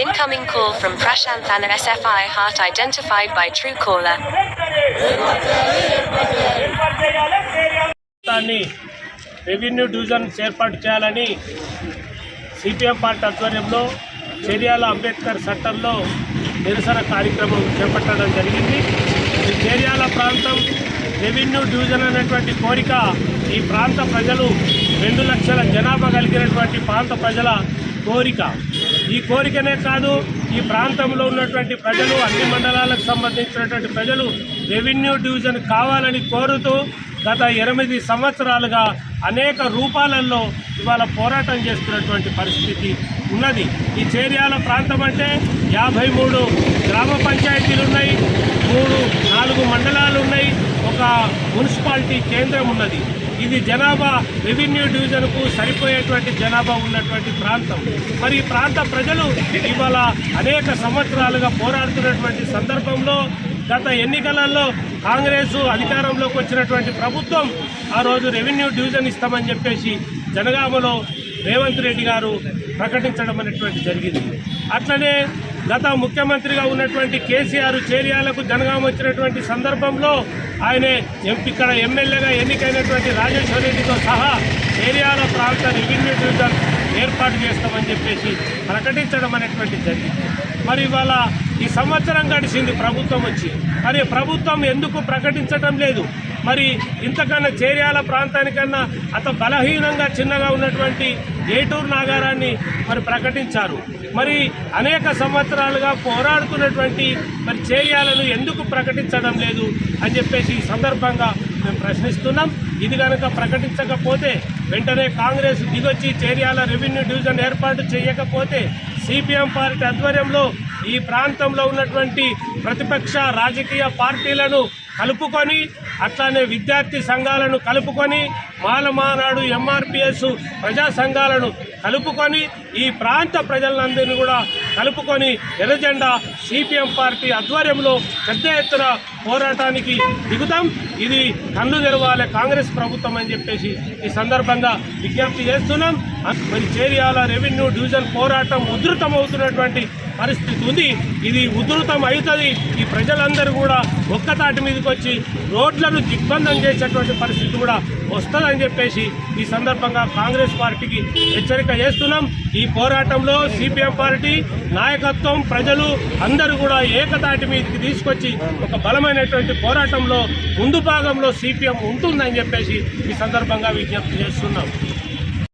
Incoming call from Prashant Anna SFI heart identified by Truecaller. Revenue division ఏర్పాటు చేయాలని CPM party ఆధ్వర్యంలో చేర్యాల అంబేద్కర్ సెంటర్లో నిరసన కార్యక్రమం చేపట్టడం జరిగింది. ఈ చేర్యాల ప్రాంతం రెవెన్యూ డివిజన్ అనేటువంటి కోరిక ఈ ప్రాంత ప్రజలు 2 లక్షల జనాభా కలిగినటువంటి ప్రాంత ప్రజల కోరిక. ఈ కోరికనే కాదు, ఈ ప్రాంతంలో ఉన్నటువంటి ప్రజలు, అన్ని మండలాలకు సంబంధించినటువంటి ప్రజలు రెవెన్యూ డివిజన్ కావాలని కోరుతూ గత 8 సంవత్సరాలుగా అనేక రూపాలలో ఇవాళ పోరాటం చేస్తున్నటువంటి పరిస్థితి ఉన్నది. ఈ చేర్యాల ప్రాంతం అంటే 53 గ్రామ పంచాయతీలు ఉన్నాయి, 4 మండలాలు ఉన్నాయి, ఒక మున్సిపాలిటీ కేంద్రం ఉన్నది. ఇది జనాభా రెవెన్యూ డివిజన్కు సరిపోయేటువంటి జనాభా ఉన్నటువంటి ప్రాంతం. మరి ఈ ప్రాంత ప్రజలు ఇవాళ అనేక సంవత్సరాలుగా పోరాడుతున్నటువంటి సందర్భంలో గత ఎన్నికలలో కాంగ్రెస్ అధికారంలోకి వచ్చినటువంటి ప్రభుత్వం ఆ రోజు రెవెన్యూ డివిజన్ ఇస్తామని చెప్పేసి జనగామలో రేవంత్ రెడ్డి గారు ప్రకటించడం అనేటువంటి జరిగింది. అట్లనే గత ముఖ్యమంత్రిగా ఉన్నటువంటి కేసీఆర్ చేర్యాలకు జనగామ వచ్చినటువంటి సందర్భంలో ఆయన ఇక్కడ ఎమ్మెల్యేగా ఎన్నికైనటువంటి రాజేశ్వర రెడ్డితో సహా చేర్యాల ప్రాంత రెవెన్యూ డివిజన్ ఏర్పాటు చేస్తామని చెప్పేసి ప్రకటించడం అనేటువంటి జరిగింది. మరి ఇవాళ ఈ సంవత్సరం గడిచింది ప్రభుత్వం వచ్చి, మరి ప్రభుత్వం ఎందుకు ప్రకటించడం లేదు? మరి ఇంతకన్నా చేర్యాల ప్రాంతానికన్నా అంత బలహీనంగా చిన్నగా ఉన్నటువంటి ఏటూరు నాగారాన్ని మరి ప్రకటించారు. మరి అనేక సంవత్సరాలుగా పోరాడుతున్నటువంటి మరి చేర్యాలను ఎందుకు ప్రకటించడం లేదు అని చెప్పేసి ఈ సందర్భంగా మేము ప్రశ్నిస్తున్నాం. ఇది కనుక ప్రకటించకపోతే వెంటనే కాంగ్రెస్ దిగొచ్చి చేర్యాల రెవెన్యూ డివిజన్ ఏర్పాటు చేయకపోతే సిపిఎం పార్టీ ఆధ్వర్యంలో ఈ ప్రాంతంలో ఉన్నటువంటి ప్రతిపక్ష రాజకీయ పార్టీలను కలుపుకొని, అట్లానే విద్యార్థి సంఘాలను కలుపుకొని, మాలమానాడు, ఎంఆర్పిఎస్ ప్రజా సంఘాలను కలుపుకొని, ఈ ప్రాంత ప్రజలందరినీ కూడా కలుపుకొని ఎర్రజెండా సిపిఎం పార్టీ ఆధ్వర్యంలో పెద్ద ఎత్తున పోరాటానికి దిగుతాం. ఇది కన్ను తెరవాలి కాంగ్రెస్ ప్రభుత్వం అని చెప్పేసి ఈ సందర్భంగా విజ్ఞప్తి చేస్తున్నాం. మరి చేర్యాల రెవెన్యూ డివిజన్ పోరాటం ఉధృతమవుతున్నటువంటి పరిస్థితి ఉంది. ఇది ఉధృతం అవుతుంది. ఈ ప్రజలందరూ కూడా ఒక్కతాటి మీదకి వచ్చి రోడ్లను దిగ్బంధం చేసేటువంటి పరిస్థితి కూడా వస్తుందని చెప్పేసి ఈ సందర్భంగా కాంగ్రెస్ పార్టీకి హెచ్చరిక చేస్తున్నాం. ఈ పోరాటంలో సిపిఎం పార్టీ నాయకత్వం, ప్రజలు అందరూ కూడా ఏకతాటి మీదకి తీసుకొచ్చి ఒక బలమైనటువంటి పోరాటంలో ముందు భాగంలో సిపిఎం ఉంటుందని చెప్పేసి ఈ సందర్భంగా విజ్ఞప్తి చేస్తున్నాం.